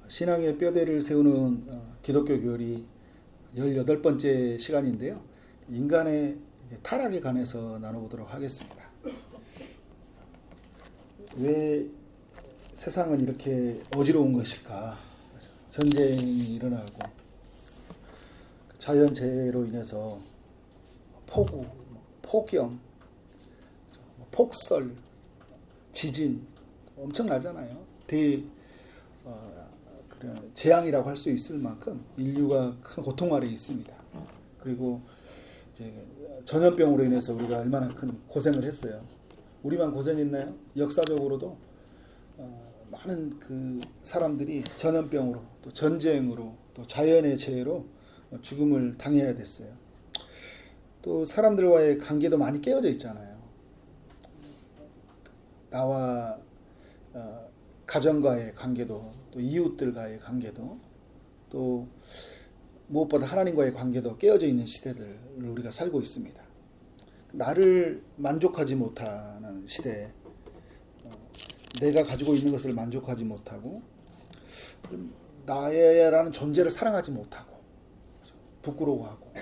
신앙의 뼈대를 세우는 기독교 교리 18번째 시간인데요. 인간의 타락에 관해서 나눠보도록 하겠습니다. 왜 세상은 이렇게 어지러운 것일까? 전쟁이 일어나고 자연재해로 인해서 폭우, 폭염, 폭설, 지진 엄청나잖아요. 재앙이라고 할 수 있을 만큼 인류가 큰 고통 아래에 있습니다. 그리고 이제 전염병으로 인해서 우리가 얼마나 큰 고생을 했어요. 우리만 고생했나요? 역사적으로도 많은 그 사람들이 전염병으로 또 전쟁으로 또 자연의 재해로 죽음을 당해야 됐어요. 또 사람들과의 관계도 많이 깨어져 있잖아요. 나와 가정과의 관계도 또 이웃들과의 관계도 또 무엇보다 하나님과의 관계도 깨어져 있는 시대들을 우리가 살고 있습니다. 나를 만족하지 못하는 시대, 내가 가지고 있는 것을 만족하지 못하고 나라는 존재를 사랑하지 못하고 부끄러워하고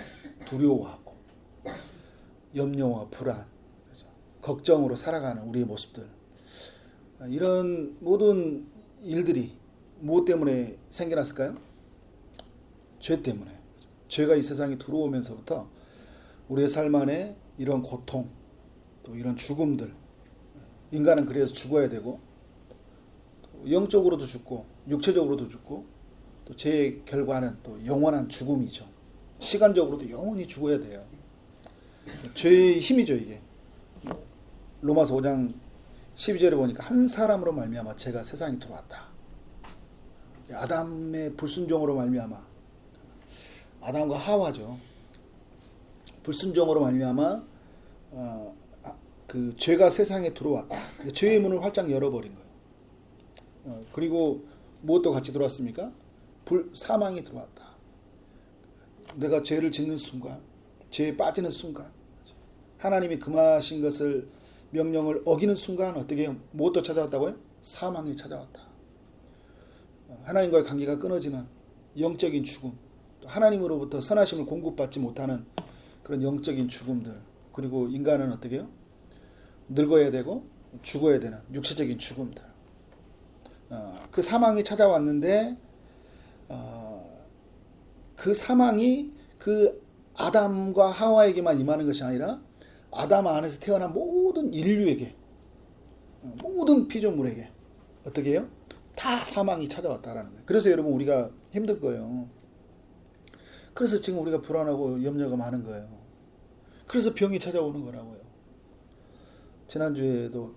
두려워하고 염려와 불안, 걱정으로 살아가는 우리의 모습들, 이런 모든 일들이 무엇 때문에 생겨났을까요? 죄 때문에. 죄가 이 세상에 들어오면서부터 우리의 삶 안에 이런 고통, 또 이런 죽음들, 인간은 그래서 죽어야 되고 영적으로도 죽고 육체적으로도 죽고 또 죄의 결과는 또 영원한 죽음이죠. 시간적으로도 영원히 죽어야 돼요. 죄의 힘이죠, 이게. 로마서 5장 12절에 보니까 한 사람으로 말미암아 죄가 세상에 들어왔다. 아담의 불순종으로 말미암아, 아담과 하와죠. 불순종으로 말미암아 그 죄가 세상에 들어왔다. 죄의 문을 활짝 열어버린 거예요. 그리고 무엇도 같이 들어왔습니까? 사망이 들어왔다. 내가 죄를 짓는 순간, 죄에 빠지는 순간, 하나님이 금하신 것을 명령을 어기는 순간 어떻게 무엇도 찾아왔다고요? 사망이 찾아왔다. 하나님과의 관계가 끊어지는 영적인 죽음, 하나님으로부터 선하심을 공급받지 못하는 그런 영적인 죽음들, 그리고 인간은 어떻게 해요? 늙어야 되고 죽어야 되는 육체적인 죽음들. 그 사망이 찾아왔는데 그 사망이 그 아담과 하와에게만 임하는 것이 아니라 아담 안에서 태어난 모든 인류에게, 모든 피조물에게 어떻게 해요? 다 사망이 찾아왔다라는 거예요. 그래서 여러분 우리가 힘들 거예요. 그래서 지금 우리가 불안하고 염려가 많은 거예요. 그래서 병이 찾아오는 거라고요. 지난주에도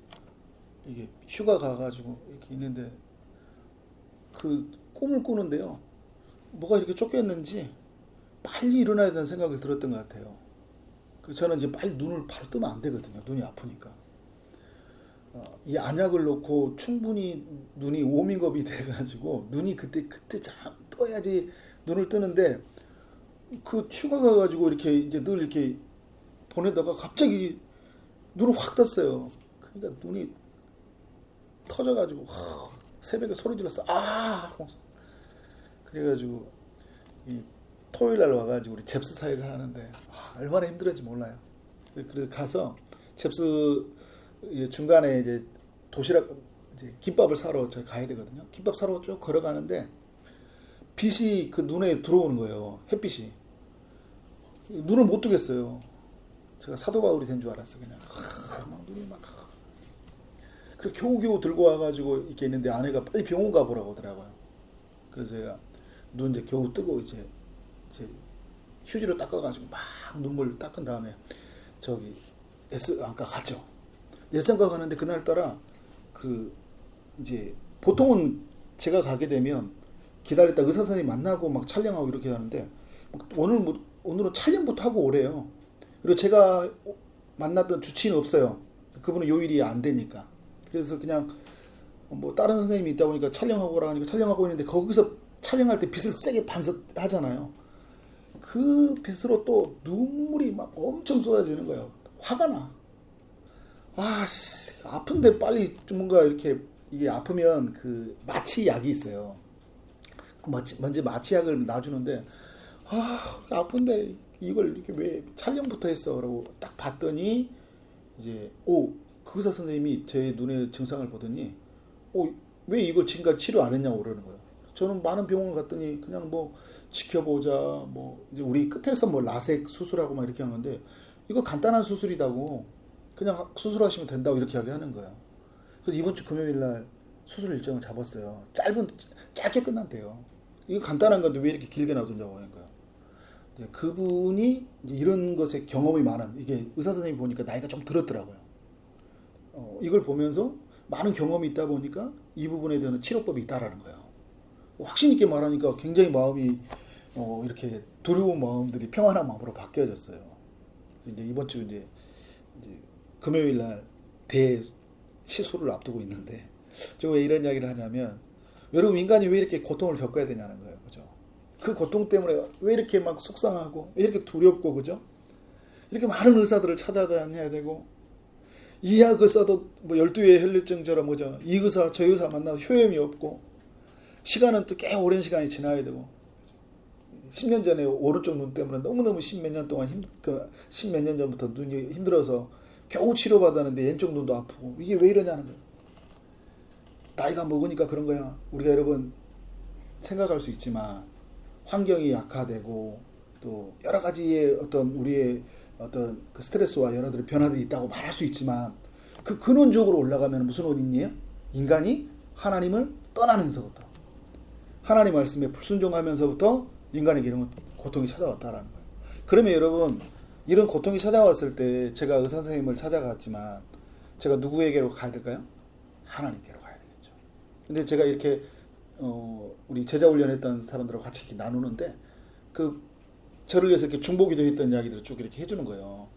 이게 휴가 가가지고 이렇게 있는데 그 꿈을 꾸는데요. 뭐가 이렇게 쫓겼는지 빨리 일어나야 된다는 생각을 들었던 것 같아요. 저는 이제 빨리 눈을 바로 뜨면 안 되거든요. 눈이 아프니까. 이 안약을 놓고 충분히 눈이 워밍업이 돼가지고 눈이 그때 잘 떠야지 눈을 뜨는데 그 휴가 가가지고 이렇게 이제 늘 이렇게 보내다가 갑자기 눈을 확 떴어요. 그러니까 눈이 터져가지고 새벽에 소리 질렀어. 그래가지고 이 토요일 날 와가지고 우리 잽스 사역을 하는데 얼마나 힘들었는지 몰라요. 그래서 가서 잽스 중간에 이제 도시락, 이제 김밥을 사러 저 가야 되거든요. 김밥 사러 쭉 걸어가는데 빛이 그 눈에 들어오는 거예요. 햇빛이. 눈을 못 뜨겠어요. 제가 사도 바울이 된 줄 알았어. 그냥 막 눈이 막. 그래서 겨우겨우 들고 와가지고 이렇게 있는데 아내가 빨리 병원 가보라고 하더라고요. 그래서 제가 눈 이제 겨우 뜨고 이제 휴지로 닦아가지고 막 눈물 닦은 다음에 저기 예스안과 갔죠. 예스안과 가는데 그날따라 그 이제 보통은 제가 가게 되면 기다렸다 의사 선생님 만나고 막 촬영하고 이렇게 하는데 오늘은 촬영부터 하고 오래요. 그리고 제가 만났던 주치의는 없어요. 그분은 요일이 안 되니까. 그래서 그냥 뭐 다른 선생님이 있다 보니까 촬영하고 오라 하니까 촬영하고 있는데 거기서 촬영할 때 빛을 세게 반사하잖아요. 그 빛으로 또 눈물이 막 엄청 쏟아지는 거예요. 화가 나. 아픈데 빨리 좀 뭔가 이렇게, 이게 아프면 그 마취 약이 있어요. 먼저 마취약을 놔주는데 아픈데 이걸 이렇게 왜 촬영부터 했어? 라고 딱 봤더니 이제 그 의사 선생님이 제 눈의 증상을 보더니 왜 이걸 지금까지 치료 안 했냐고 그러는 거예요. 저는 많은 병원을 갔더니 그냥 뭐 지켜보자, 뭐 이제 우리 끝에서 뭐 라섹 수술하고 막 이렇게 하는데 이거 간단한 수술이다고 그냥 수술하시면 된다고 이렇게 이야기하는 거예요. 그래서 이번 주 금요일 날 수술 일정을 잡았어요. 짧게 끝난대요. 이거 간단한 건데 왜 이렇게 길게 놔두냐고 하는 거예요. 그분이 이제 이런 것에 경험이 많은, 이게 의사 선생님이 보니까 나이가 좀 들었더라고요. 이걸 보면서 많은 경험이 있다 보니까 이 부분에 대한 치료법이 있다라는 거예요. 확신 있게 말하니까 굉장히 마음이 이렇게 두려운 마음들이 평안한 마음으로 바뀌어졌어요. 그래서 이제 이번 주 이제 금요일 날 대시술을 앞두고 있는데 제가 왜 이런 이야기를 하냐면 여러분 인간이 왜 이렇게 고통을 겪어야 되냐는 거예요. 그죠? 그 고통 때문에 왜 이렇게 막 속상하고 왜 이렇게 두렵고 그죠? 이렇게 많은 의사들을 찾아다녀야 되고 이 약을 써도 뭐 12회 혈류증처럼 뭐죠? 이 의사 저 의사 만나도 효험이 없고 시간은 또 꽤 오랜 시간이 지나야 되고 10년 전에 오른쪽 눈 때문에 너무너무 십몇 년 동안 십몇 년 전부터 눈이 힘들어서 겨우 치료받았는데 왼쪽 눈도 아프고 이게 왜 이러냐는 거예요. 나이가 먹으니까 그런 거야. 우리가 여러분 생각할 수 있지만 환경이 약화되고 또 여러 가지의 어떤 우리의 어떤 그 스트레스와 여러 가지 변화들이 있다고 말할 수 있지만 그 근원적으로 올라가면 무슨 원인이에요? 인간이 하나님을 떠나면서부터 하나님 말씀에 불순종하면서부터 인간에게 이런 고통이 찾아왔다라는 거예요. 그러면 여러분 이런 고통이 찾아왔을 때 제가 의사 선생님을 찾아갔지만 제가 누구에게로 가야 될까요? 하나님께로 가야 되겠죠. 근데 제가 이렇게 우리 제자 훈련했던 사람들하고 같이 이렇게 나누는데 저를 위해서 이렇게 중보기도 했던 이야기들을 쭉 이렇게 해주는 거예요.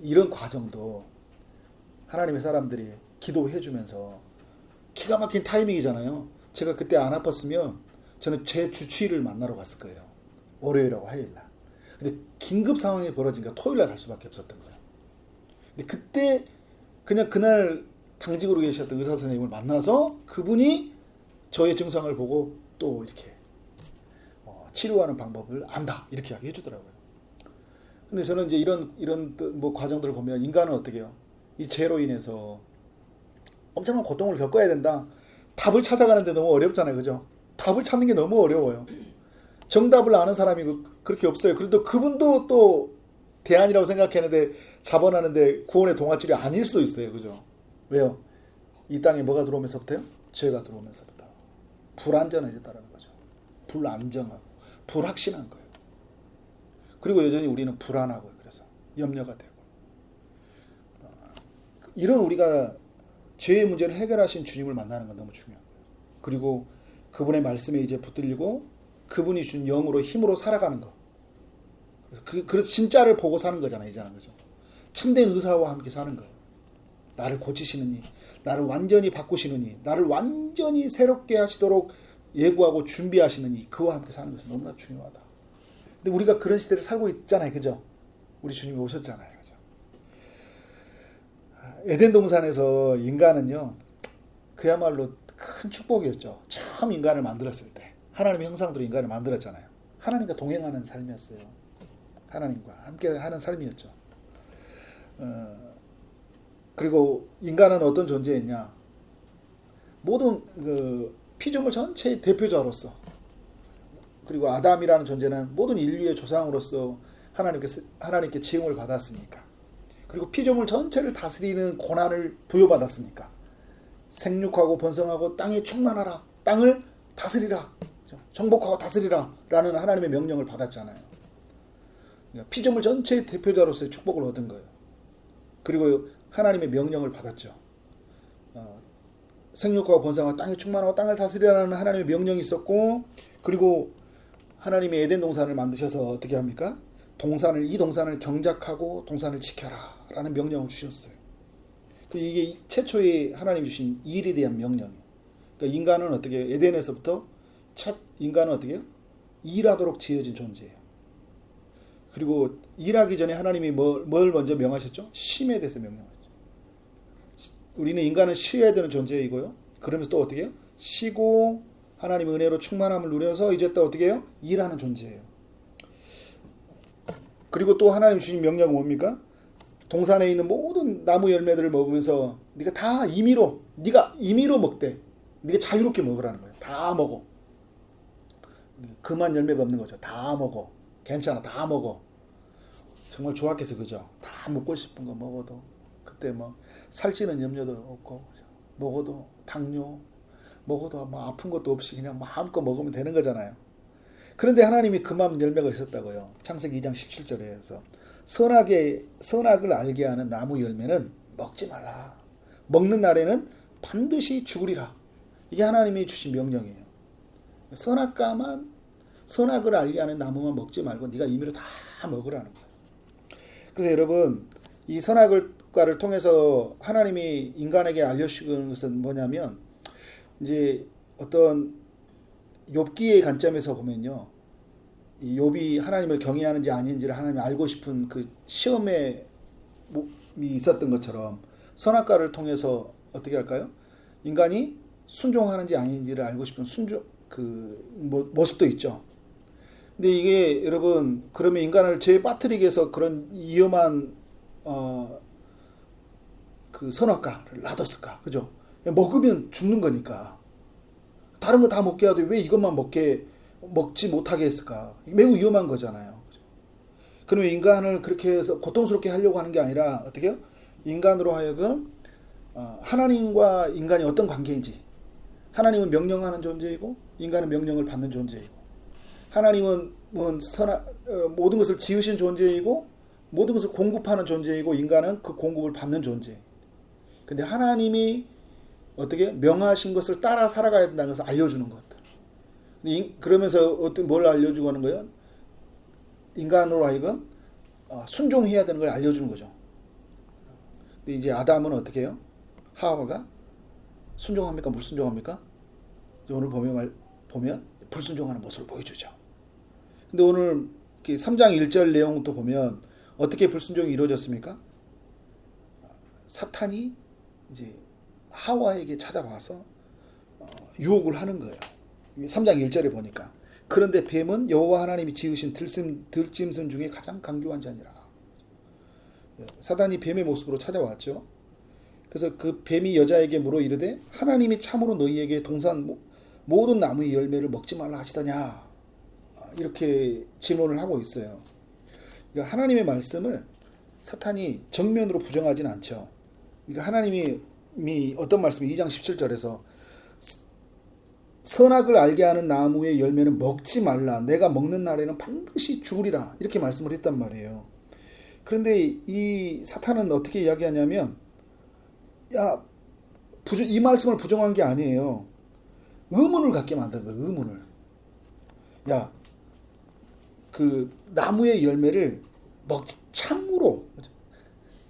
이런 과정도 하나님의 사람들이 기도해주면서 기가 막힌 타이밍이잖아요. 제가 그때 안 아팠으면 저는 제 주치의를 만나러 갔을 거예요. 월요일하고 화요일날. 근데 긴급 상황이 벌어지니까 토요일날 갈 수밖에 없었던 거예요. 근데 그때 그냥 그날 당직으로 계셨던 의사 선생님을 만나서 그분이 저의 증상을 보고 또 이렇게 치료하는 방법을 안다 이렇게 이야기해 주더라고요. 근데 저는 이제 이런 뭐 과정들을 보면 인간은 어떻게 해요? 이 죄로 인해서 엄청난 고통을 겪어야 된다. 답을 찾아가는데 너무 어렵잖아요, 그죠? 답을 찾는 게 너무 어려워요. 정답을 아는 사람이 그렇게 없어요. 그래도 그분도 또 대안이라고 생각했는데 자본하는데 구원의 동아줄이 아닐 수도 있어요, 그죠? 왜요? 이 땅에 뭐가 들어오면서부터요? 죄가 들어오면서부터 불안전해졌다는 거죠. 불안정하고 불확신한 거예요. 그리고 여전히 우리는 불안하고요. 그래서 염려가 되고 이런 우리가 죄의 문제를 해결하신 주님을 만나는 건 너무 중요한 거예요. 그리고 그분의 말씀에 이제 붙들리고 그분이 준 영으로 힘으로 살아가는 거. 그래서 진짜를 보고 사는 거잖아요. 이제는 그죠? 참된 의사와 함께 사는 거예요. 나를 고치시느니, 나를 완전히 바꾸시느니, 나를 완전히 새롭게 하시도록 예고하고 준비하시느니 그와 함께 사는 것은 너무나 중요하다. 근데 우리가 그런 시대를 살고 있잖아요. 그죠? 우리 주님이 오셨잖아요. 그죠? 에덴 동산에서 인간은요. 그야말로 큰 축복이었죠. 처음 인간을 만들었을 때 하나님의 형상대로 인간을 만들었잖아요. 하나님과 동행하는 삶이었어요. 하나님과 함께 하는 삶이었죠. 그리고 인간은 어떤 존재였냐? 모든 피조물 전체의 대표자로서 그리고 아담이라는 존재는 모든 인류의 조상으로서 하나님께 지음을 받았으니까 그리고 피조물 전체를 다스리는 고난을 부여받았으니까 생육하고 번성하고 땅에 충만하라 땅을 다스리라 정복하고 다스리라 라는 하나님의 명령을 받았잖아요. 그러니까 피조물 전체의 대표자로서의 축복을 얻은 거예요. 그리고 하나님의 명령을 받았죠. 생육하고 번성하고 땅에 충만하고 땅을 다스리라는 하나님의 명령이 있었고 그리고 하나님의 에덴 동산을 만드셔서 어떻게 합니까? 이 동산을 경작하고 동산을 지켜라 라는 명령을 주셨어요. 이게 최초의 하나님이 주신 일에 대한 명령이에요. 그러니까 인간은 어떻게 해요? 에덴에서부터 첫 인간은 어떻게 해요? 일하도록 지어진 존재예요. 그리고 일하기 전에 하나님이 뭘 먼저 명하셨죠? 쉼에 대해서 명령하셨죠. 우리는 인간은 쉬어야 되는 존재이고요. 그러면서 또 어떻게 해요? 쉬고 하나님 은혜로 충만함을 누려서 이제 또 어떻게 해요? 일하는 존재예요. 그리고 또 하나님 주신 명령은 뭡니까? 동산에 있는 모든 나무 열매들을 먹으면서 네가 임의로 먹되 네가 자유롭게 먹으라는 거예요. 다 먹어. 그만 열매가 없는 거죠. 다 먹어. 괜찮아. 다 먹어. 정말 좋았겠어. 그죠? 다 먹고 싶은 거 먹어도 그때 뭐 살찌는 염려도 없고 그죠? 먹어도 당뇨 먹어도 뭐 아픈 것도 없이 그냥 마음껏 먹으면 되는 거잖아요. 그런데 하나님이 그만 열매가 있었다고요. 창세기 2장 17절에서 선악을 알게 하는 나무 열매는 먹지 말라. 먹는 날에는 반드시 죽으리라. 이게 하나님이 주신 명령이에요. 선악을 알게 하는 나무만 먹지 말고 네가 임의로 다 먹으라는 거예요. 그래서 여러분 이 선악과를 통해서 하나님이 인간에게 알려주는 것은 뭐냐면 이제 어떤 욥기의 관점에서 보면요. 이 욥이 하나님을 경외하는지 아닌지를 하나님이 알고 싶은 그 시험에 있었던 것처럼 선악과를 통해서 어떻게 할까요? 인간이 순종하는지 아닌지를 알고 싶은 모습도 있죠. 근데 이게 여러분 그러면 인간을 죄에 빠뜨리기 위해서 그런 위험한 그 선악과를 놔뒀을까? 그죠? 먹으면 죽는 거니까. 다른 거 다 먹게 하되 왜 이것만 먹지 못하게 했을까? 매우 위험한 거잖아요. 그러면 인간을 그렇게 해서 고통스럽게 하려고 하는 게 아니라 어떻게 해요? 인간으로 하여금 하나님과 인간이 어떤 관계인지, 하나님은 명령하는 존재이고 인간은 명령을 받는 존재이고, 하나님은 모든 것을 지으신 존재이고 모든 것을 공급하는 존재이고 인간은 그 공급을 받는 존재. 근데 하나님이 어떻게 명하신 것을 따라 살아가야 된다는 것을 알려주는 것들. 그러면서 뭘 알려주고 하는 거예요? 인간으로 하여금 순종해야 되는 걸 알려주는 거죠. 근데 이제 아담은 어떻게 해요? 하와가 순종합니까? 불순종합니까? 오늘 보면 불순종하는 모습을 보여주죠. 근데 오늘 3장 1절 내용도 보면 어떻게 불순종이 이루어졌습니까? 사탄이 이제 하와에게 찾아와서 유혹을 하는 거예요. 3장 1절에 보니까 그런데 뱀은 여호와 하나님이 지으신 들짐승 중에 가장 강교한 자니라. 사단이 뱀의 모습으로 찾아왔죠. 그래서 그 뱀이 여자에게 물어 이르되 하나님이 참으로 너희에게 동산 모든 나무의 열매를 먹지 말라 하시더냐, 이렇게 질문을 하고 있어요. 그러니까 하나님의 말씀을 사탄이 정면으로 부정하진 않죠. 그러니까 하나님이 어떤 말씀이 2장 17절에서 선악을 알게 하는 나무의 열매는 먹지 말라. 내가 먹는 날에는 반드시 죽으리라. 이렇게 말씀을 했단 말이에요. 그런데 이 사탄은 어떻게 이야기하냐면 이 말씀을 부정한 게 아니에요. 의문을 갖게 만드는 거예요. 의문을. 그 나무의 열매를 참으로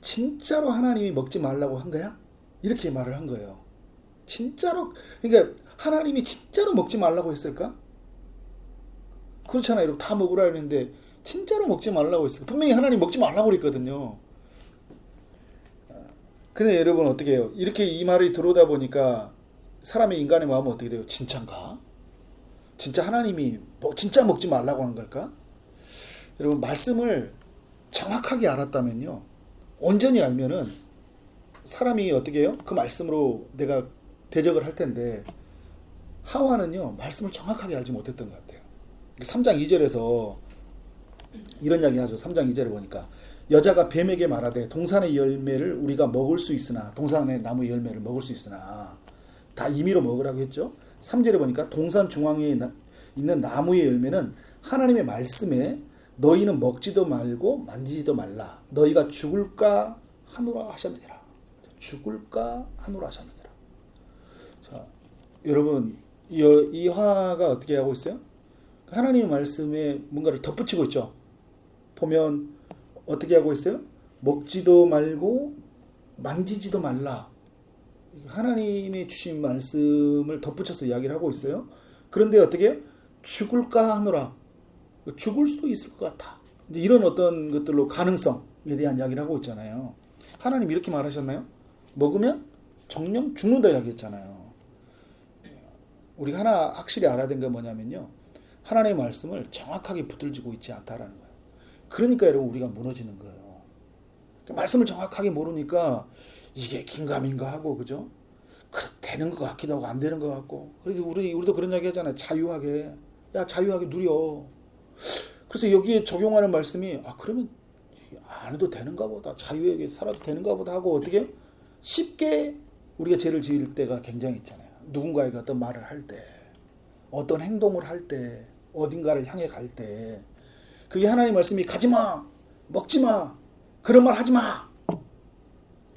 진짜로 하나님이 먹지 말라고 한 거야? 이렇게 말을 한 거예요. 진짜로. 그러니까 하나님이 진짜로 먹지 말라고 했을까? 그렇잖아요. 여러분 다 먹으라 했는데 진짜로 먹지 말라고 했을까? 분명히 하나님 먹지 말라고 그랬거든요. 근데 여러분 어떻게 해요? 이렇게 이 말이 들어오다 보니까 사람의 인간의 마음은 어떻게 돼요? 진짠가? 진짜 하나님이 진짜 먹지 말라고 한 걸까? 여러분 말씀을 정확하게 알았다면요, 온전히 알면은 사람이 어떻게 해요? 그 말씀으로 내가 대적을 할 텐데 하와는요 말씀을 정확하게 알지 못했던 것 같아요. 3장 2절에서 이런 이야기 하죠. 3장 2절에 보니까 여자가 뱀에게 말하되 동산의 열매를 우리가 먹을 수 있으나, 동산의 나무 열매를 먹을 수 있으나 다 임의로 먹으라고 했죠. 3절에 보니까 동산 중앙에 있는 나무의 열매는 하나님의 말씀에 너희는 먹지도 말고 만지지도 말라. 너희가 죽을까 하노라 하셨느니라. 죽을까 하노라 하셨느니라. 자, 여러분 이 화가 어떻게 하고 있어요? 하나님의 말씀에 뭔가를 덧붙이고 있죠. 보면 어떻게 하고 있어요? 먹지도 말고 만지지도 말라. 하나님이 주신 말씀을 덧붙여서 이야기를 하고 있어요. 그런데 어떻게 해요? 죽을까 하노라. 죽을 수도 있을 것 같아. 이제 이런 어떤 것들로 가능성에 대한 이야기를 하고 있잖아요. 하나님 이렇게 말하셨나요? 먹으면 정령 죽는다 이야기했잖아요. 우리가 하나 확실히 알아야 되는 건 뭐냐면요. 하나님의 말씀을 정확하게 붙들고 있지 않다라는 거예요. 그러니까 여러분 우리가 무너지는 거예요. 말씀을 정확하게 모르니까 이게 긴가민가 하고, 그죠? 되는 것 같기도 하고 안 되는 것 같고. 그래서 우리도 그런 이야기 하잖아요. 자유하게. 야, 자유하게 누려. 그래서 여기에 적용하는 말씀이, 그러면 안 해도 되는가 보다. 자유하게 살아도 되는가 보다 하고, 어떻게 쉽게 우리가 죄를 지을 때가 굉장히 있잖아요. 누군가에게 어떤 말을 할 때, 어떤 행동을 할 때, 어딘가를 향해 갈 때, 그게 하나님 말씀이 가지마, 먹지마, 그런 말 하지마,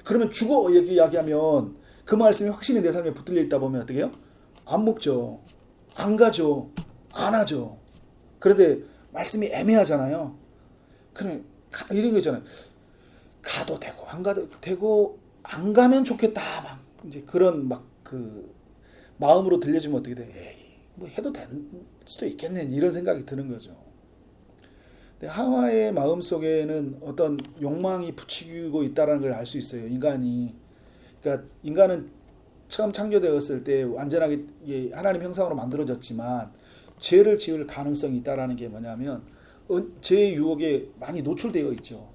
그러면 죽어, 이렇게 이야기하면 그 말씀이 확실히 내 삶에 붙들려 있다 보면 어떻게 해요? 안 먹죠, 안 가죠, 안 하죠. 그런데 말씀이 애매하잖아요. 그럼 이런 거 있잖아요. 가도 되고 안 가도 되고 안 가면 좋겠다, 막 이제 그런 막 그 마음으로 들려주면 어떻게 돼? 에이, 뭐 해도 될 수도 있겠네, 이런 생각이 드는 거죠. 근데 하와의 마음 속에는 어떤 욕망이 부추기고 있다는 걸 알 수 있어요. 인간이. 그러니까 인간은 처음 창조되었을 때 완전하게 하나님 형상으로 만들어졌지만 죄를 지을 가능성이 있다라는 게 뭐냐면 죄의 유혹에 많이 노출되어 있죠.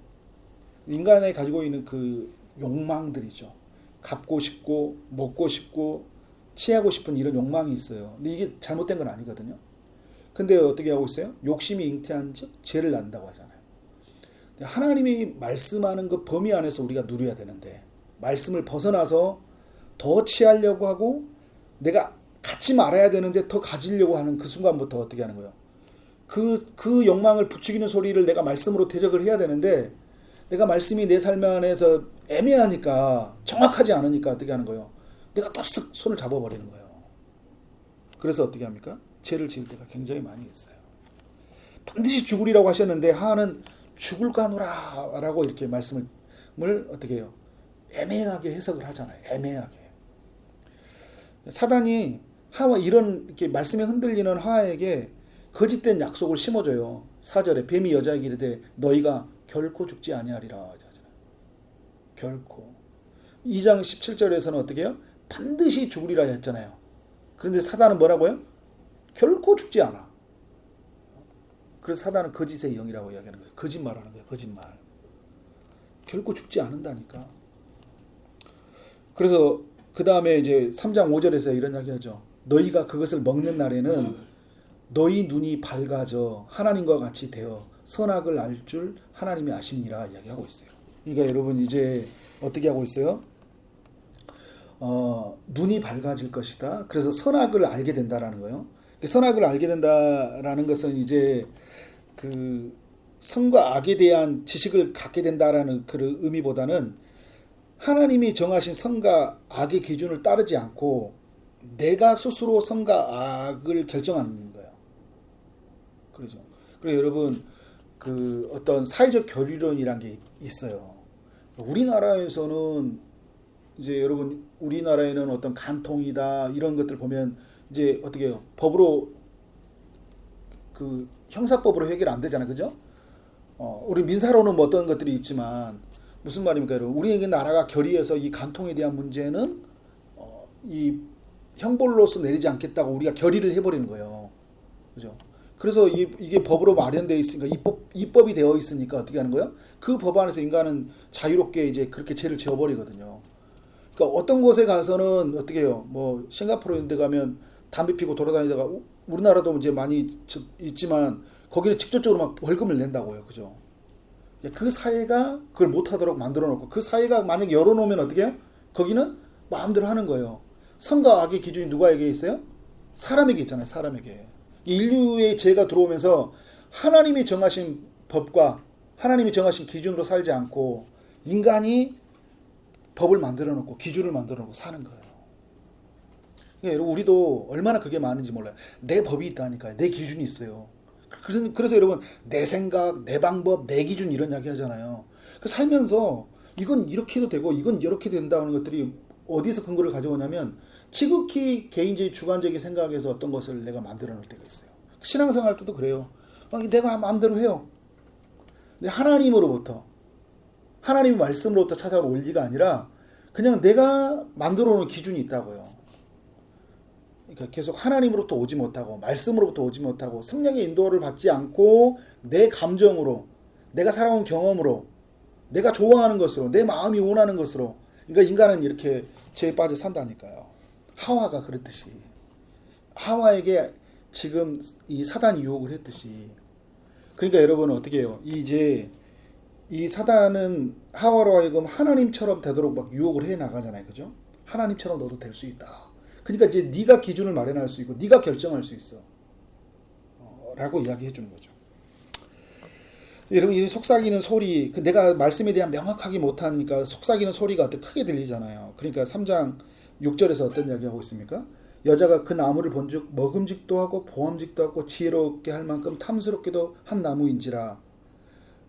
인간이 가지고 있는 그 욕망들이죠. 갖고 싶고 먹고 싶고 취하고 싶은 이런 욕망이 있어요. 근데 이게 잘못된 건 아니거든요. 근데 어떻게 하고 있어요? 욕심이 잉태한 즉 죄를 낳는다고 하잖아요. 하나님이 말씀하는 그 범위 안에서 우리가 누려야 되는데 말씀을 벗어나서 더 취하려고 하고 내가 갖지 말아야 되는데 더 가지려고 하는 그 순간부터 어떻게 하는 거예요? 그 욕망을 부추기는 소리를 내가 말씀으로 대적을 해야 되는데 내가 말씀이 내 삶 안에서 애매하니까 정확하지 않으니까 어떻게 하는 거예요? 내가 덥석 손을 잡아버리는 거예요. 그래서 어떻게 합니까? 죄를 지을 때가 굉장히 많이 있어요. 반드시 죽으리라고 하셨는데 하나는 죽을까노라 라고 이렇게 말씀을 어떻게 해요? 애매하게 해석을 하잖아요. 애매하게. 사단이 하와 이런 이렇게 말씀에 흔들리는 하와에게 거짓된 약속을 심어줘요. 4절에 뱀이 여자에게 이르되 너희가 결코 죽지 아니하리라 하잖아요. 결코. 2장 17절에서는 어떻게 해요? 반드시 죽으리라 했잖아요. 그런데 사단은 뭐라고요? 결코 죽지 않아. 그래서 사단은 거짓의 영이라고 이야기하는 거예요. 거짓말하는 거예요. 거짓말. 결코 죽지 않는다니까. 그래서 그 다음에 이제 3장 5절에서 이런 이야기하죠. 너희가 그것을 먹는 날에는 너희 눈이 밝아져 하나님과 같이 되어 선악을 알 줄 하나님이 아십니라 이야기하고 있어요. 그러니까 여러분 이제 어떻게 하고 있어요? 눈이 밝아질 것이다. 그래서 선악을 알게 된다라는 거예요. 선악을 알게 된다라는 것은 이제 그 선과 악에 대한 지식을 갖게 된다라는 그 의미보다는 하나님이 정하신 선과 악의 기준을 따르지 않고 내가 스스로 선과 악을 결정하는 거예요. 그렇죠. 그리고 여러분 그 어떤 사회적 교류론이란 게 있어요. 우리나라에서는 이제 여러분 우리나라에는 어떤 간통이다 이런 것들 보면 이제 어떻게 해요? 법으로 그 형사법으로 해결 안 되잖아요. 그죠? 우리 민사로는 뭐 어떤 것들이 있지만 무슨 말입니까, 여러분? 우리에게 나라가 결의해서 이 간통에 대한 문제는 이 형벌로서 내리지 않겠다고 우리가 결의를 해버리는 거예요. 그죠? 그래서 이게 법으로 마련되어 있으니까 입법이 되어 있으니까 어떻게 하는 거예요? 그 법 안에서 인간은 자유롭게 이제 그렇게 죄를 지어버리거든요. 그러니까 어떤 곳에 가서는 어떻게 해요? 뭐 싱가포르 이런 데 가면 담배 피고 돌아다니다가 우리나라도 이제 많이 있지만 거기는 직접적으로 막 벌금을 낸다고요. 그죠? 그 사회가 그걸 못하도록 만들어 놓고 그 사회가 만약에 열어놓으면 어떻게 해요? 거기는 마음대로 하는 거예요. 선과 악의 기준이 누구에게 있어요? 사람에게 있잖아요. 사람에게. 인류의 죄가 들어오면서 하나님이 정하신 법과 하나님이 정하신 기준으로 살지 않고 인간이 법을 만들어 놓고 기준을 만들어 놓고 사는 거예요. 그러니까 여러분 우리도 얼마나 그게 많은지 몰라요. 내 법이 있다니까요. 내 기준이 있어요. 그래서 여러분 내 생각, 내 방법, 내 기준 이런 이야기 하잖아요. 살면서 이건 이렇게 해도 되고 이건 이렇게 된다는 것들이 어디서 근거를 가져오냐면 지극히 개인적인 주관적인 생각에서 어떤 것을 내가 만들어 놓을 때가 있어요. 신앙생활 때도 그래요. 내가 마음대로 해요. 근데 하나님으로부터 하나님의 말씀으로부터 찾아온 원리가 아니라 그냥 내가 만들어 놓은 기준이 있다고요. 그러니까 계속 하나님으로부터 오지 못하고 말씀으로부터 오지 못하고 성령의 인도를 받지 않고 내 감정으로 내가 살아온 경험으로 내가 좋아하는 것으로 내 마음이 원하는 것으로 그러니까 인간은 이렇게 죄에 빠져 산다니까요. 하와가 그랬듯이 하와에게 지금 이 사단이 유혹을 했듯이 그러니까 여러분은 어떻게 해요? 이제 이 사단은 하와로 하여금 하나님처럼 되도록 막 유혹을 해 나가잖아요. 그죠? 하나님처럼 너도 될 수 있다. 그러니까 이제 네가 기준을 마련할 수 있고 네가 결정할 수 있어. 라고 이야기해 주는 거죠. 여러분 이 속삭이는 소리 내가 말씀에 대한 명확하게 못하니까 속삭이는 소리가 어떻게 크게 들리잖아요. 그러니까 3장 6절에서 어떤 이야기하고 있습니까? 여자가 그 나무를 본즉 먹음직도 하고 보암직도 하고 지혜롭게 할 만큼 탐스럽게도 한 나무인지라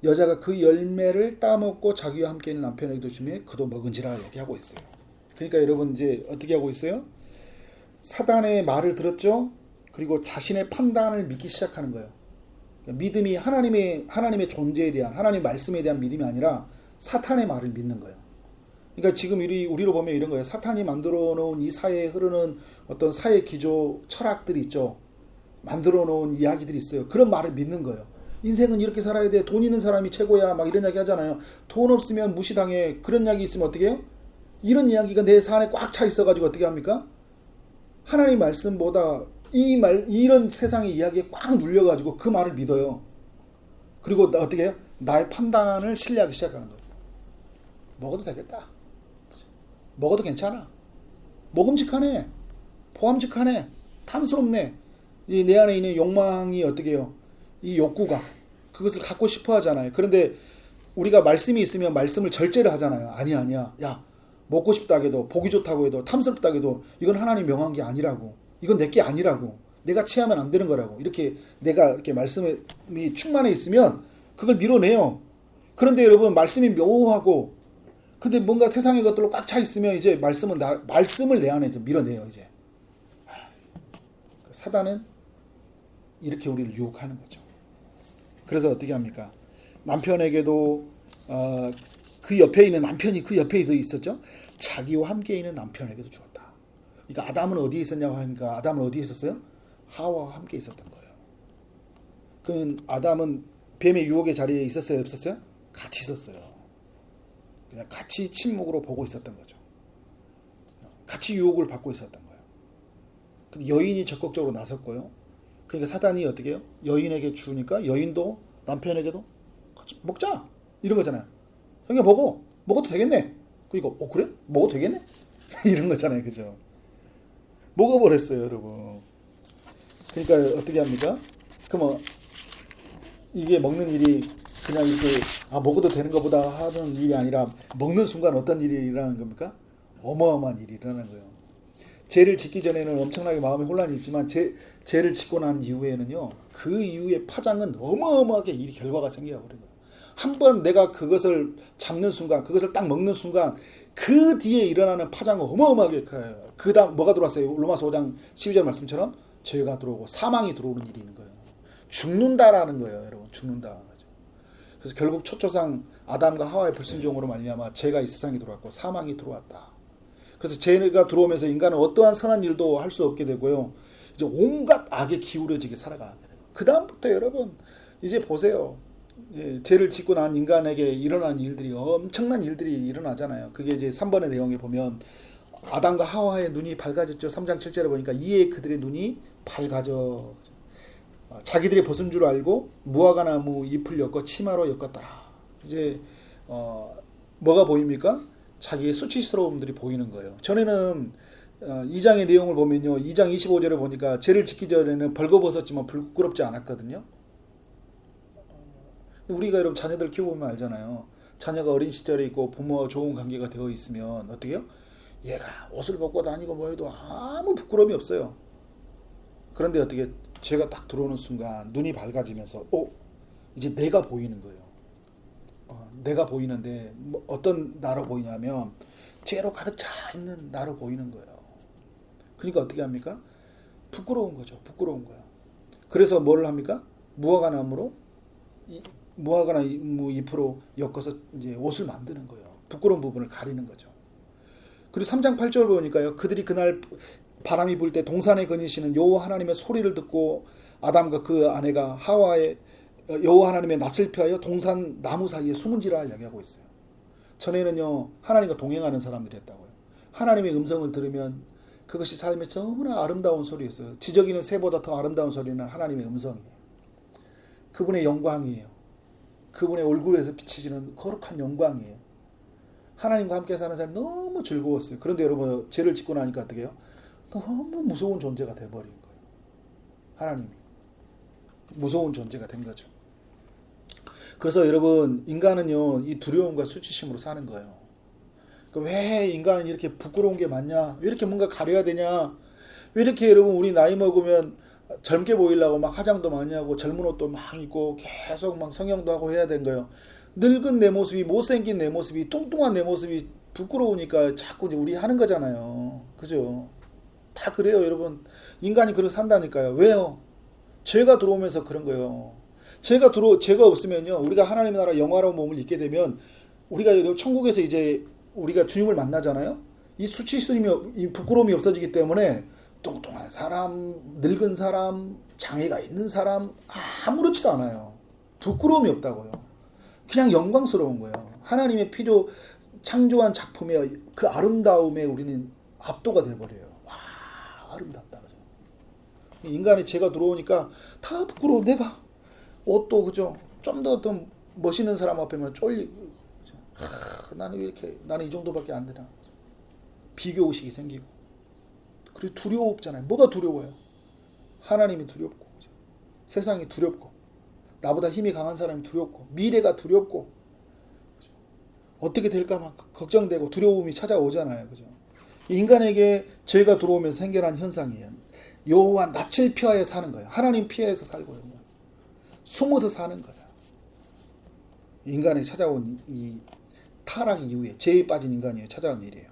여자가 그 열매를 따먹고 자기와 함께 있는 남편에게도 주매 그도 먹은지라 얘기하고 있어요. 그러니까 여러분 이제 어떻게 하고 있어요? 사단의 말을 들었죠? 그리고 자신의 판단을 믿기 시작하는 거예요. 믿음이 하나님의 존재에 대한 하나님의 말씀에 대한 믿음이 아니라 사탄의 말을 믿는 거예요. 그러니까 지금 우리로 보면 이런 거예요. 사탄이 만들어 놓은 이 사회에 흐르는 어떤 사회 기조 철학들이 있죠. 만들어 놓은 이야기들이 있어요. 그런 말을 믿는 거예요. 인생은 이렇게 살아야 돼. 돈 있는 사람이 최고야. 막 이런 이야기 하잖아요. 돈 없으면 무시당해. 그런 이야기 있으면 어떻게 해요? 이런 이야기가 내 산에 꽉 차 있어가지고 어떻게 합니까? 하나님 말씀보다 이런 세상의 이야기에 꽉 눌려가지고 그 말을 믿어요. 그리고 어떻게 해요? 나의 판단을 신뢰하기 시작하는 거예요. 먹어도 되겠다. 먹어도 괜찮아. 먹음직하네. 보암직하네. 탐스럽네. 내 안에 있는 욕망이 어떻게 해요? 이 욕구가 그것을 갖고 싶어 하잖아요. 그런데 우리가 말씀이 있으면 말씀을 절제를 하잖아요. 아니야. 야, 먹고 싶다고 해도 보기 좋다고 해도 탐스럽다고 해도 이건 하나님 명한 게 아니라고. 이건 내게 아니라고. 내가 취하면 안 되는 거라고. 이렇게 내가 이렇게 말씀이 충만해 있으면 그걸 밀어내요. 그런데 여러분 말씀이 묘하고 근데 뭔가 세상의 것들로 꽉 차 있으면 이제 말씀을 내 안에 밀어내요. 이제 사단은 이렇게 우리를 유혹하는 거죠. 그래서 어떻게 합니까? 남편에게도 그 옆에 있는 남편이 그 옆에 있었죠. 자기와 함께 있는 남편에게도 주었다. 그러니까 아담은 어디에 있었냐고 하니까 아담은 어디에 있었어요? 하와와 함께 있었던 거예요. 그 아담은 뱀의 유혹의 자리에 있었어요? 없었어요? 같이 있었어요. 그냥 같이 침묵으로 보고 있었던 거죠. 같이 유혹을 받고 있었던 거예요. 근데 여인이 적극적으로 나섰고요. 그러니까 사단이 어떻게 해요? 여인에게 주니까 여인도 남편에게도 같이 먹자 이런 거잖아요. 형이 먹어도 되겠네. 그러니까 그래? 먹어도 되겠네? 이런 거잖아요. 그죠? 먹어버렸어요, 여러분. 그러니까 어떻게 합니까? 그럼 이게 먹는 일이 그냥 이렇게 먹어도 되는 것보다 하는 일이 아니라 먹는 순간 어떤 일이 일어나는 겁니까? 어마어마한 일이 일어나는 거예요. 죄를 짓기 전에는 엄청나게 마음의 혼란이 있지만 죄를 짓고 난 이후에는요. 그 이후에 파장은 어마어마하게 이 결과가 생겨버린 거예요. 한번 내가 그것을 잡는 순간 그것을 딱 먹는 순간 그 뒤에 일어나는 파장은 어마어마하게 커요. 그 다음 뭐가 들어왔어요? 로마서 5장 12절 말씀처럼 죄가 들어오고 사망이 들어오는 일이 있는 거예요. 죽는다라는 거예요. 여러분 죽는다. 그래서 결국 초초상 아담과 하와의 불순종으로 말미암아 죄가 이 세상에 들어왔고 사망이 들어왔다. 그래서 죄가 들어오면서 인간은 어떠한 선한 일도 할 수 없게 되고요. 이제 온갖 악에 기울어지게 살아가게 돼요. 그 다음부터 여러분 이제 보세요. 죄를 짓고 난 인간에게 일어나는 일들이 엄청난 일들이 일어나잖아요. 그게 이제 3번의 내용에 보면 아담과 하와의 눈이 밝아졌죠. 3장 7절에 보니까 이에 그들의 눈이 밝아져 자기들이 벗은 줄 알고 무화과 나무 잎을 엮어 치마로 엮었더라. 이제 뭐가 보입니까? 자기의 수치스러움들이 보이는 거예요. 전에는 2장의 내용을 보면요. 2장 25절에 보니까 죄를 짓기 전에는 벌거벗었지만 부끄럽지 않았거든요. 우리가 여러분 자녀들 키워보면 알잖아요. 자녀가 어린 시절에 있고 부모와 좋은 관계가 되어 있으면 어떻게 해요? 얘가 옷을 벗고 다니고 뭐 해도 아무 부끄러움이 없어요. 그런데 어떻게 죄가 딱 들어오는 순간 눈이 밝아지면서 이제 내가 보이는 거예요. 내가 보이는데 어떤 나로 보이냐면 죄로 가득 차 있는 나로 보이는 거예요. 그러니까 어떻게 합니까? 부끄러운 거죠. 부끄러운 거예요. 그래서 뭐를 합니까? 무화과 나무 잎으로 엮어서 이제 옷을 만드는 거예요. 부끄러운 부분을 가리는 거죠. 그리고 3장 8절 보니까요. 그들이 그날 바람이 불 때 동산에 거니시는 여호와 하나님의 소리를 듣고 아담과 그 아내가 하와의 여호와 하나님의 낯을 피하여 동산 나무 사이에 숨은지라 이야기하고 있어요. 전에는요 하나님과 동행하는 사람들이었다고요. 하나님의 음성을 들으면 그것이 삶의 너무나 아름다운 소리였어요. 지저귀는 새보다 더 아름다운 소리는 하나님의 음성이에요. 그분의 영광이에요. 그분의 얼굴에서 비치지는 거룩한 영광이에요. 하나님과 함께 사는 삶이 너무 즐거웠어요. 그런데 여러분 죄를 짓고 나니까 어떻게 해요? 너무 무서운 존재가 돼버린 거예요. 하나님이 무서운 존재가 된 거죠. 그래서 여러분 인간은요 이 두려움과 수치심으로 사는 거예요. 왜 인간은 이렇게 부끄러운 게 많냐? 왜 이렇게 뭔가 가려야 되냐? 왜 이렇게 여러분 우리 나이 먹으면 젊게 보이려고 막 화장도 많이 하고 젊은 옷도 막 입고 계속 막 성형도 하고 해야 되는 거예요. 늙은 내 모습이, 못생긴 내 모습이, 뚱뚱한 내 모습이 부끄러우니까 자꾸 이제 우리 하는 거잖아요. 그죠? 다 그래요 여러분. 인간이 그렇게 산다니까요. 왜요? 죄가 들어오면서 그런 거예요. 죄가 없으면요 우리가 하나님의 나라 영화로운 몸을 입게 되면 우리가 천국에서 이제 우리가 주님을 만나잖아요. 이 수치심이, 이 부끄러움이 없어지기 때문에 뚱뚱한 사람, 늙은 사람, 장애가 있는 사람 아무렇지도 않아요. 부끄러움이 없다고요. 그냥 영광스러운 거예요. 하나님의 피조 창조한 작품의 그 아름다움에 우리는 압도가 돼버려요. 와 아름답다. 그죠? 인간의 죄가 들어오니까 다 부끄러워. 내가 옷도 그죠? 좀 더 멋있는 사람 앞에만 쫄리고 그죠? 나는 왜 이렇게 나는 이 정도밖에 안 되나? 비교의식이 생기고 그리고 두려웠잖아요. 뭐가 두려워요? 하나님이 두렵고 그죠? 세상이 두렵고 나보다 힘이 강한 사람이 두렵고 미래가 두렵고 그죠? 어떻게 될까 막 걱정되고 두려움이 찾아오잖아요. 그죠? 인간에게 죄가 들어오면서 생겨난 현상이에요. 여호와 낯을 피하여 사는 거예요. 하나님 피해서 살고요. 숨어서 사는 거예요. 인간에 찾아온 이 타락 이후에 죄에 빠진 인간이 찾아온 일이에요.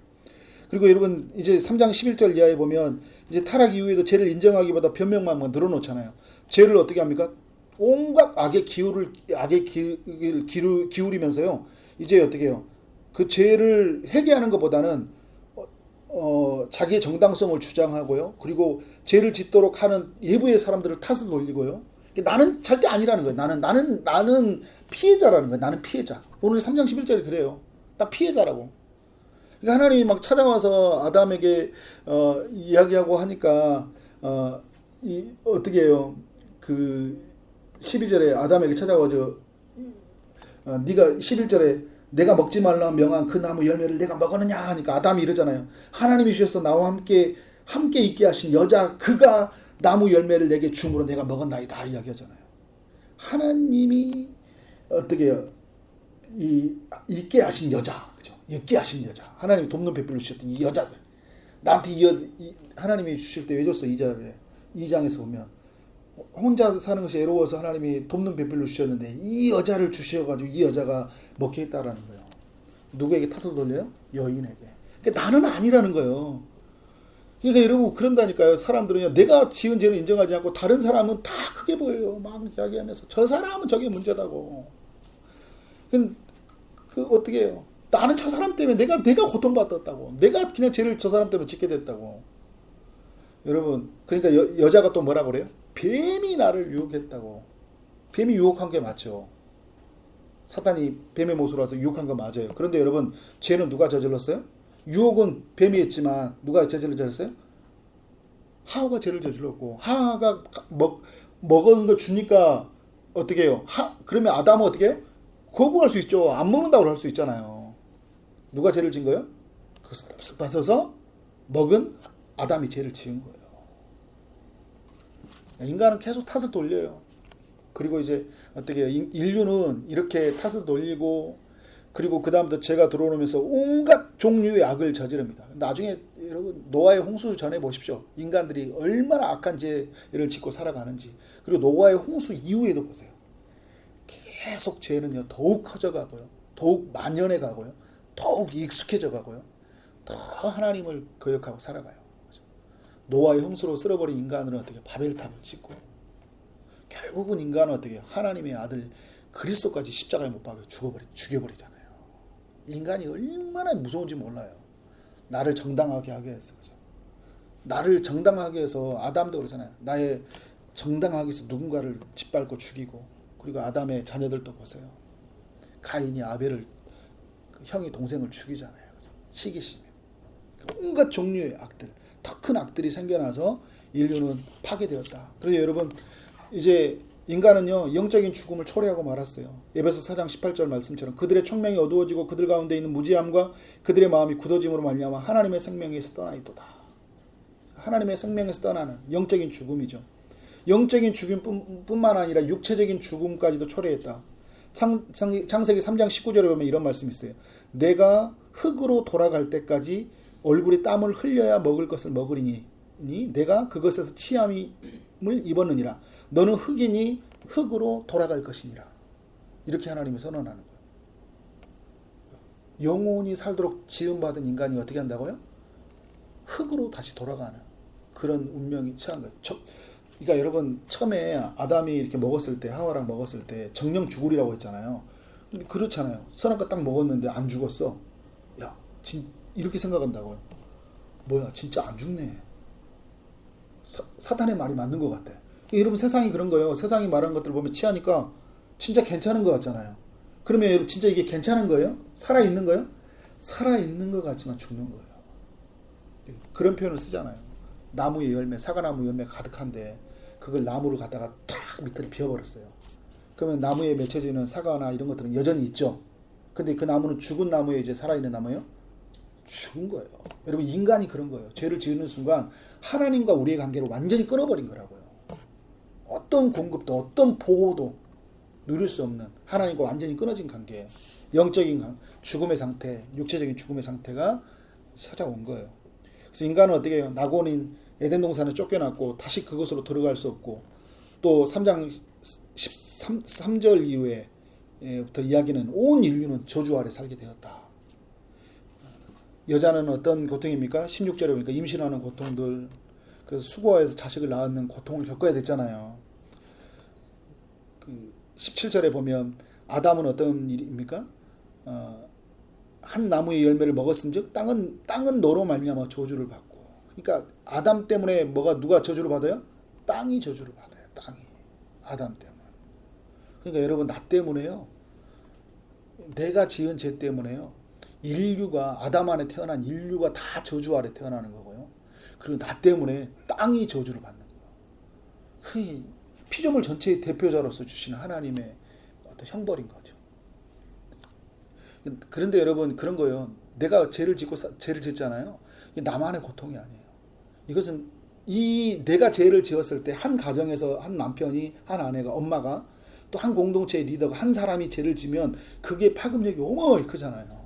그리고 여러분 이제 3장 11절 이하에 보면 이제 타락 이후에도 죄를 인정하기보다 변명만 늘어놓잖아요. 죄를 어떻게 합니까? 온갖 악의 기울이면서요. 이제 어떻게 해요? 그 죄를 회개하는 것보다는 자기의 정당성을 주장하고요. 그리고 죄를 짓도록 하는 외부의 사람들을 탓을 돌리고요. 나는 절대 아니라는 거예요. 나는 피해자라는 거예요. 나는 피해자. 오늘 3장 11절이 그래요. 나 피해자라고. 그러니까 하나님이 막 찾아와서 아담에게 이야기하고 하니까 어떻게 해요? 그 12절에 아담에게 찾아와서 네가 11절에 내가 먹지 말라 명한 그 나무 열매를 내가 먹었느냐 하니까 아담이 이러잖아요. 하나님이 주셔서 나와 함께 있게 하신 여자 그가 나무 열매를 내게 줌으로 내가 먹었나이다 이야기하잖아요. 하나님이 어떻게 해요? 있게 하신 여자, 그죠? 있게 하신 여자. 하나님이 돕는 배필로 주셨던 이 여자들. 나한테 하나님이 주실 때 왜 줬어? 2장에서 보면 혼자 사는 것이 애로워서 하나님이 돕는 배필로 주셨는데 이 여자를 주셔가지고 이 여자가 먹게 했다라는 거예요. 누구에게 탓을 돌려요? 여인에게. 그러니까 나는 아니라는 거예요. 그러니까 여러분 그런다니까요. 사람들은요 내가 지은 죄를 인정하지 않고 다른 사람은 다 크게 보여요. 막 이야기하면서 저 사람은 저게 문제다고. 그 어떻게 해요? 나는 저 사람 때문에 내가 고통받았다고. 내가 그냥 죄를 저 사람 때문에 짓게 됐다고. 여러분 그러니까 여자가 또 뭐라 그래요? 뱀이 나를 유혹했다고. 뱀이 유혹한 게 맞죠. 사탄이 뱀의 모습으로 와서 유혹한 거 맞아요. 그런데 여러분 죄는 누가 저질렀어요? 유혹은 뱀이 했지만 누가 죄를 저질렀어요? 하와가 죄를 저질렀고 하와가 먹은 거 주니까 어떻게 해요? 그러면 아담은 어떻게 해요? 거부할 수 있죠. 안 먹는다고 할 수 있잖아요. 누가 죄를 진 거예요? 그것을 받아서 먹은 아담이 죄를 지은 거예요. 인간은 계속 탓을 돌려요. 그리고 이제 어떻게 해요? 인류는 이렇게 탓을 돌리고 그리고 그 다음부터 죄가 들어오면서 온갖 종류의 악을 저지릅니다. 나중에 여러분 노아의 홍수 전에 보십시오. 인간들이 얼마나 악한 죄를 짓고 살아가는지. 그리고 노아의 홍수 이후에도 보세요. 계속 죄는요 더욱 커져가고요. 더욱 만연해 가고요. 더욱 익숙해져 가고요. 더 하나님을 거역하고 살아가요. 노아의 홍수로 쓸어버린 인간은 어떻게 바벨탑을 짓고 결국은 인간은 어떻게 하나님의 아들 그리스도까지 십자가에 못 박아 죽여버리잖아요. 인간이 얼마나 무서운지 몰라요. 나를 정당하게 하게 해서 그죠? 나를 정당하게 해서 아담도 그러잖아요. 나의 정당하게 해서 누군가를 짓밟고 죽이고, 그리고 아담의 자녀들도 보세요. 가인이 아벨을, 그 형이 동생을 죽이잖아요. 시기심에. 온갖 종류의 악들, 더 큰 악들이 생겨나서 인류는 파괴되었다. 그래서 여러분, 이제 인간은요 영적인 죽음을 초래하고 말았어요. 에베소 4장 18절 말씀처럼 그들의 총명이 어두워지고 그들 가운데 있는 무지함과 그들의 마음이 굳어짐으로 말미암아 하나님의 생명에서 떠나있도다. 하나님의 생명에서 떠나는 영적인 죽음이죠. 영적인 죽음뿐만 아니라 육체적인 죽음까지도 초래했다. 창세기 3장 19절에 보면 이런 말씀이 있어요. 내가 흙으로 돌아갈 때까지 얼굴에 땀을 흘려야 먹을 것을 먹으리니 내가 그것에서 치함을 입었느니라. 너는 흙이니 흙으로 돌아갈 것이니라. 이렇게 하나님이 선언하는 거예요. 영원히 살도록 지음받은 인간이 어떻게 한다고요? 흙으로 다시 돌아가는 그런 운명이 처한 거예요. 그러니까 여러분, 처음에 아담이 이렇게 먹었을 때, 하와랑 먹었을 때 정령 죽으리라고 했잖아요. 근데 그렇잖아요. 선악과 딱 먹었는데 안 죽었어. 야, 이렇게 생각한다고요. 뭐야, 진짜 안 죽네. 사탄의 말이 맞는 것 같아. 여러분, 세상이 그런 거예요. 세상이 말하는 것들을 보면 취하니까 진짜 괜찮은 것 같잖아요. 그러면 여러분, 진짜 이게 괜찮은 거예요? 살아있는 거예요? 살아있는 것 같지만 죽는 거예요. 그런 표현을 쓰잖아요. 나무의 열매, 사과나무 열매가 가득한데 그걸 나무를 갖다가 탁 밑을 비워버렸어요. 그러면 나무에 맺혀져 있는 사과나 이런 것들은 여전히 있죠. 근데 그 나무는 죽은 나무에 이제 살아있는 나무예요? 죽은 거예요. 여러분, 인간이 그런 거예요. 죄를 지으는 순간 하나님과 우리의 관계를 완전히 끊어버린 거라고요. 어떤 공급도 어떤 보호도 누릴 수 없는, 하나님과 완전히 끊어진 관계, 영적인 죽음의 상태, 육체적인 죽음의 상태가 찾아온 거예요. 그래서 인간은 어떻게 해요? 낙원인 에덴 동산을 쫓겨났고 다시 그곳으로 들어갈 수 없고, 또 3장 13절 이후에부터 이야기는 온 인류는 저주 아래 살게 되었다. 여자는 어떤 고통입니까? 16절에 보니까 임신하는 고통들, 그래서 수고해서 자식을 낳는 고통을 겪어야 됐잖아요. 그 17절에 보면 아담은 어떤 일입니까? 한 나무의 열매를 먹었은즉 땅은 너로 말미암아 저주를 받고. 그러니까 아담 때문에 누가 저주를 받아요? 땅이 저주를 받아요. 땅이. 아담 때문에. 그러니까 여러분, 나 때문에요. 내가 지은 죄 때문에요. 인류가, 아담 안에 태어난 인류가 다 저주 아래 태어나는 거고요. 그리고 나 때문에 땅이 저주를 받는 거예요. 피조물 전체의 대표자로서 주시는 하나님의 어떤 형벌인 거죠. 그런데 여러분, 그런 거예요. 내가 죄를 짓잖아요. 이게 나만의 고통이 아니에요. 이것은 내가 죄를 지었을 때 한 가정에서 한 남편이, 한 아내가, 엄마가, 또 한 공동체의 리더가, 한 사람이 죄를 지면 그게 파급력이 어마어마하게 크잖아요.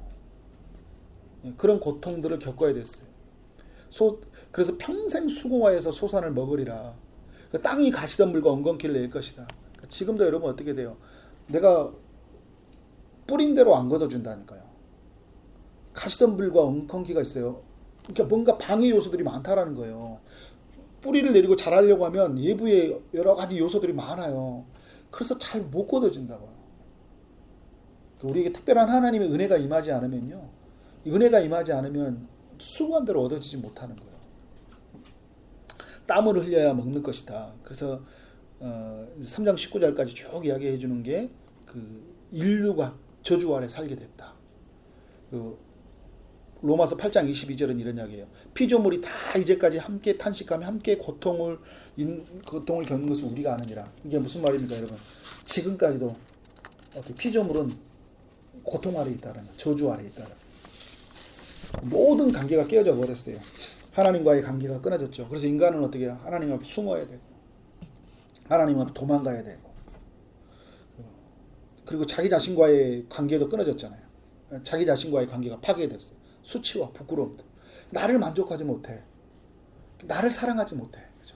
그런 고통들을 겪어야 됐어요. 그래서 평생 수고하여서 소산을 먹으리라. 땅이 가시덤불과 엉겅퀴를 낼 것이다. 지금도 여러분 어떻게 돼요? 내가 뿌린 대로 안 걷어준다니까요. 가시덤불과 엉겅퀴가 있어요. 그러니까 뭔가 방해 요소들이 많다라는 거예요. 뿌리를 내리고 자라려고 하면 외부에 여러 가지 요소들이 많아요. 그래서 잘 못 걷어진다고요. 우리에게 특별한 하나님의 은혜가 임하지 않으면요, 은혜가 임하지 않으면 수고한 대로 얻어지지 못하는 거예요. 땀을 흘려야 먹는 것이다. 그래서 3장 19절까지 쭉 이야기해 주는 게 그 인류가 저주 아래 살게 됐다. 로마서 8장 22절은 이런 이야기예요. 피조물이 다 이제까지 함께 탄식하며 함께 고통을 겪는 것을 우리가 아느니라. 이게 무슨 말입니까, 여러분? 지금까지도 피조물은 고통 아래 있다는, 저주 아래 있다는. 모든 관계가 깨어져 버렸어요. 하나님과의 관계가 끊어졌죠. 그래서 인간은 어떻게 해요? 하나님 앞에 숨어야 되고, 하나님 앞에 도망가야 되고, 그리고 자기 자신과의 관계도 끊어졌잖아요. 자기 자신과의 관계가 파괴됐어요. 수치와 부끄러움들. 나를 만족하지 못해. 나를 사랑하지 못해. 그죠?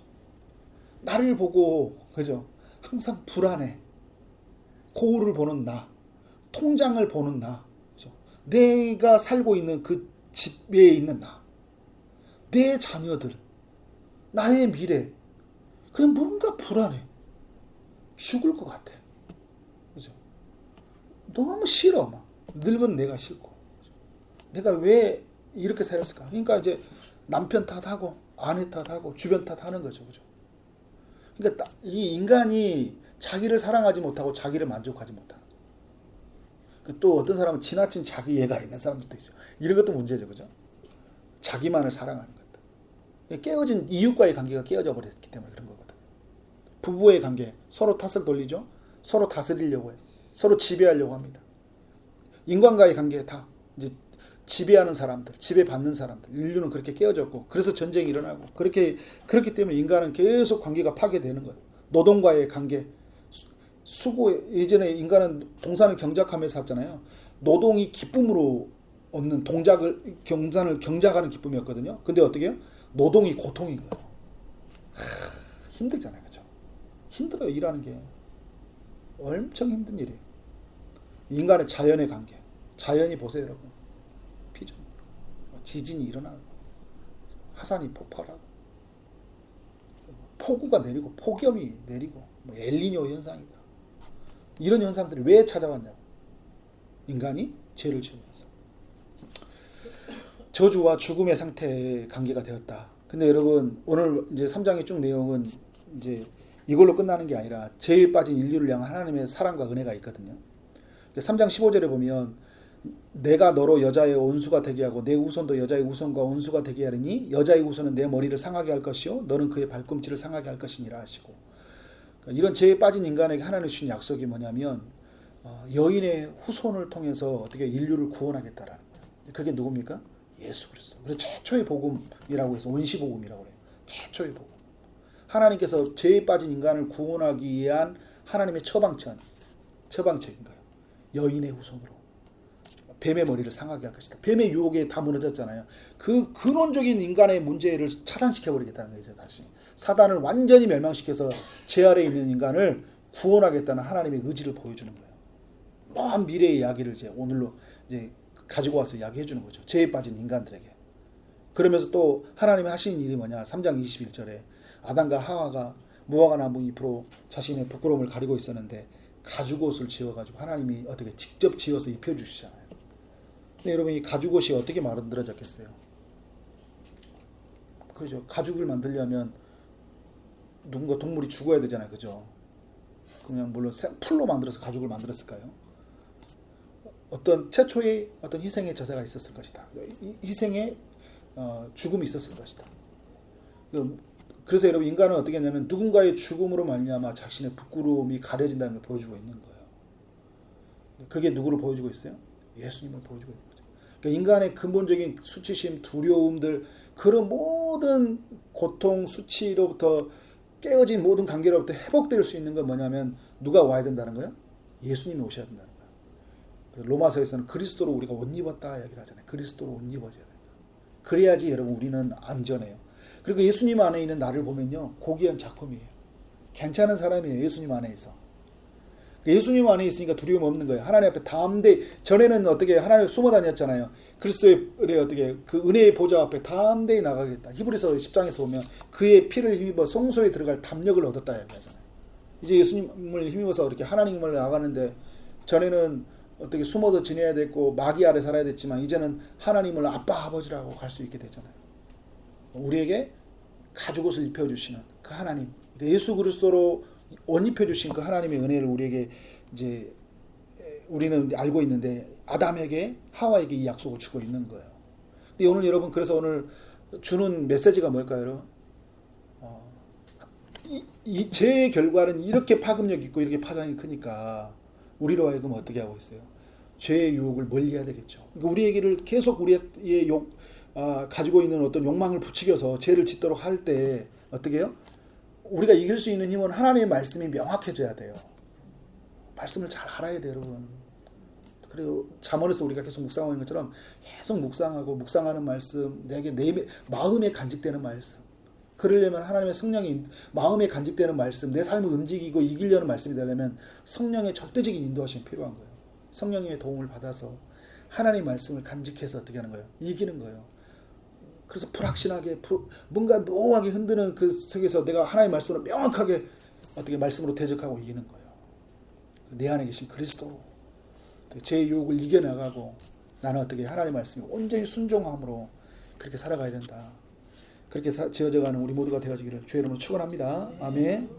나를 보고, 그죠? 항상 불안해. 거울을 보는 나, 통장을 보는 나, 그죠? 내가 살고 있는 그 집에 있는 나, 내 자녀들, 나의 미래, 그냥 뭔가 불안해. 죽을 것 같아. 그죠? 너무 싫어. 막. 늙은 내가 싫고. 그죠? 내가 왜 이렇게 살았을까? 그러니까 이제 남편 탓하고, 아내 탓하고 주변 탓하는 거죠. 그죠? 그러니까 이 인간이 자기를 사랑하지 못하고 자기를 만족하지 못하는. 또 어떤 사람은 지나친 자기 애가 있는 사람들도 있죠. 이런 것도 문제죠. 그죠? 자기만을 사랑하는 것. 깨어진 이웃과의 관계가 깨어져 버렸기 때문에 그런 거거든. 부부의 관계, 서로 탓을 돌리죠. 서로 다스리려고 해요. 서로 지배하려고 합니다. 인간과의 관계 다 이제 지배하는 사람들, 지배받는 사람들, 인류는 그렇게 깨어졌고, 그래서 전쟁이 일어나고, 그렇기 때문에 인간은 계속 관계가 파괴되는 거예요. 노동과의 관계, 수고, 예전에 인간은 동산을 경작하면서 샀잖아요. 노동이 기쁨으로 얻는 경산을 경작하는 기쁨이었거든요. 근데 어떻게 해요? 노동이 고통인 거예요. 힘들잖아요. 그죠? 힘들어요. 일하는 게. 엄청 힘든 일이에요. 인간의 자연의 관계. 자연이 보세요, 여러분. 피조. 지진이 일어나고, 화산이 폭발하고, 폭우가 내리고, 폭염이 내리고, 엘니뇨 현상이다. 이런 현상들이 왜 찾아왔냐고. 인간이 죄를 지으면서. 저주와 죽음의 상태에 관계가 되었다. 근데 여러분, 오늘 이제 3장의 쭉 내용은 이제 이걸로 끝나는 게 아니라 죄에 빠진 인류를 향한 하나님의 사랑과 은혜가 있거든요. 3장 15절에 보면 내가 너로 여자의 원수가 되게 하고 내 후손도 여자의 후손과 원수가 되게 하리니 여자의 후손은 내 머리를 상하게 할 것이요 너는 그의 발꿈치를 상하게 할 것이니라 하시고, 이런 죄에 빠진 인간에게 하나님 주신 약속이 뭐냐면 여인의 후손을 통해서 어떻게 인류를 구원하겠다라는 거예요. 그게 누굽니까? 예수 그리스도. 그래서 최초의 복음이라고 해서 원시복음이라고 그래요. 최초의 복음. 하나님께서 죄에 빠진 인간을 구원하기 위한 하나님의 처방책인 거예요. 여인의 후손으로 뱀의 머리를 상하게 할 것이다. 뱀의 유혹에 다 무너졌잖아요. 그 근원적인 인간의 문제를 차단시켜버리겠다는 거죠. 다시 사단을 완전히 멸망시켜서 죄 아래에 있는 인간을 구원하겠다는 하나님의 의지를 보여주는 거예요. 먼 미래의 이야기를 이제 오늘로 이제 가지고 와서 이야기해 주는 거죠. 죄에 빠진 인간들에게. 그러면서 또 하나님이 하신 일이 뭐냐. 3장 21절에 아담과 하와가 무화과 나무 잎으로 자신의 부끄러움을 가리고 있었는데 가죽옷을 지어가지고 하나님이 어떻게 직접 지어서 입혀주시잖아요. 근데 여러분, 이 가죽옷이 어떻게 만들어졌겠어요? 그죠? 가죽을 만들려면 누군가 동물이 죽어야 되잖아요. 그죠? 그냥 물론 풀로 만들어서 가죽을 만들었을까요? 어떤 최초의 어떤 희생의 저세가 있었을 것이다. 희생의 죽음이 있었을 것이다. 그래서 여러분, 인간은 어떻게 했냐면 누군가의 죽음으로 말미암아 자신의 부끄러움이 가려진다는 걸 보여주고 있는 거예요. 그게 누구를 보여주고 있어요? 예수님을 보여주고 있는 거죠. 그러니까 인간의 근본적인 수치심, 두려움들, 그런 모든 고통, 수치로부터 깨어진 모든 관계로부터 회복될 수 있는 건 뭐냐면 누가 와야 된다는 거예요? 예수님이 오셔야 된다는 거예요. 로마서에서는 그리스도로 우리가 옷 입었다 이야기를 하잖아요. 그리스도로 옷 입어줘야 돼요. 그래야지 여러분 우리는 안전해요. 그리고 예수님 안에 있는 나를 보면요, 고귀한 작품이에요. 괜찮은 사람이에요. 예수님 안에 있어. 예수님 안에 있으니까 두려움 없는 거예요. 하나님 앞에 담대히, 전에는 어떻게 하나님 숨어 다녔잖아요. 그리스도의 어떻게 그 은혜의 보좌 앞에 담대히 나가겠다. 히브리서 10장에서 보면 그의 피를 힘입어 성소에 들어갈 담력을 얻었다 얘기하잖아요. 이제 예수님을 힘입어서 이렇게 하나님을 나가는데, 전에는 어떻게 숨어서 지내야 됐고 마귀 아래 살아야 됐지만 이제는 하나님을 아빠 아버지라고 갈 수 있게 되잖아요. 우리에게 가죽옷을 입혀주시는 그 하나님, 예수 그리스도로 옷 입혀주신 그 하나님의 은혜를 우리에게 이제 우리는 알고 있는데, 아담에게 하와에게 이 약속을 주고 있는 거예요. 근데 오늘 여러분, 그래서 오늘 주는 메시지가 뭘까요, 여러분? 이 죄의 결과는 이렇게 파급력 있고 이렇게 파장이 크니까 우리로 하여금 어떻게 하고 있어요? 죄의 유혹을 멀리해야 되겠죠. 그러니까 우리에게를 계속 우리의 가지고 있는 어떤 욕망을 부추겨서 죄를 짓도록 할 때 어떻게 해요? 우리가 이길 수 있는 힘은 하나님의 말씀이 명확해져야 돼요. 말씀을 잘 알아야 돼요, 여러분. 그리고 잠언에서 우리가 계속 묵상하는 것처럼 계속 묵상하고 묵상하는 말씀, 내게 내 마음에 간직되는 말씀. 그러려면 하나님의 성령이 마음에 간직되는 말씀, 내 삶을 움직이고 이기려는 말씀이 되려면 성령의 절대적인 인도하심이 필요한 거예요. 성령님의 도움을 받아서 하나님의 말씀을 간직해서 어떻게 하는 거예요? 이기는 거예요. 그래서 불확실하게 뭔가 묘하게 흔드는 그 속에서 내가 하나님의 말씀으로 명확하게 어떻게 말씀으로 대적하고 이기는 거예요. 내 안에 계신 그리스도, 제 유혹을 이겨나가고 나는 어떻게 하나님의 말씀에 온전히 순종함으로 그렇게 살아가야 된다. 그렇게 지어져가는 우리 모두가 되어지기를 주의 이름으로 축원합니다. 아멘.